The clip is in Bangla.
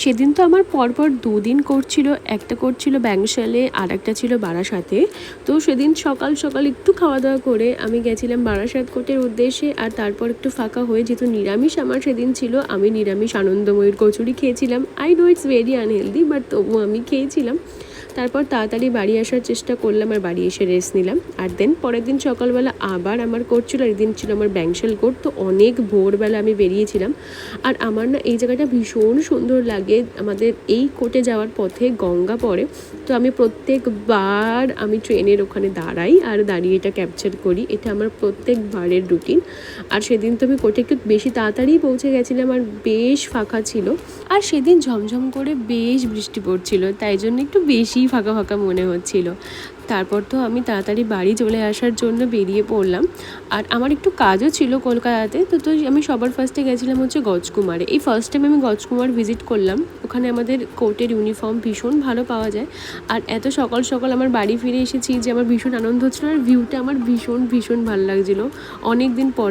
সেদিন তো আমার পরপর দুদিন কোর্ট ছিল, একটা কোর্ট ছিল ব্যাংশালে আর একটা ছিল বারাসাতে। তো সেদিন সকাল সকাল একটু খাওয়া দাওয়া করে আমি গেছিলাম বারাসাত কোর্টের উদ্দেশ্যে, আর তারপর একটু ফাঁকা হয়ে, যেহেতু নিরামিষ আমার সেদিন ছিল, আমি নিরামিষ আনন্দময়ীর কচুরি খেয়েছিলাম। I know it's very unhealthy, but তবুও আমি খেয়েছিলাম। তারপর তাড়াতাড়ি বাড়ি আসার চেষ্টা করলাম আর বাড়ি এসে রেস্ট নিলাম। আর দেন পরের দিন সকালবেলা আবার আমার কোর্ট ছিল, আর এদিন ছিল আমার ব্যাংশাল কোর্ট। তো অনেক ভোরবেলা আমি বেরিয়েছিলাম। আর আমার না এই জায়গাটা ভীষণ সুন্দর লাগে, আমাদের এই কোর্টে যাওয়ার পথে গঙ্গা পড়ে। তো আমি প্রত্যেকবার আমি ট্রেনের ওখানে দাঁড়াই আর দাঁড়িয়ে এটা ক্যাপচার করি, এটা আমার প্রত্যেকবারের রুটিন। আর সেদিন তো আমি কোর্টে একটু বেশি তাড়াতাড়ি পৌঁছে গেছিলাম আর বেশ ফাঁকা ছিল। আর সেদিন ঝমঝম করে বেশ বৃষ্টি পড়ছিল, তাই জন্য একটু বেশিই ফাঁকা ফাঁকা মনে হচ্ছিল। তারপর তো আমি তাড়াতাড়ি বাড়ি চলে আসার জন্য বেরিয়ে পড়লাম। আর আমার একটু কাজও ছিল কলকাতাতে। তো আমি সবার ফার্স্টে গেছিলাম হচ্ছে গজকুমারে। এই ফার্স্ট টাইম আমি গজকুমার ভিজিট করলাম। ওখানে আমাদের কোর্টের ইউনিফর্ম ভীষণ ভালো পাওয়া যায়। আর এত সকাল সকাল আমার বাড়ি ফিরে এসেছি যে আমার ভীষণ আনন্দ হচ্ছিলো, আর ভিউটা আমার ভীষণ ভীষণ ভালো লাগছিলো অনেক দিন পর।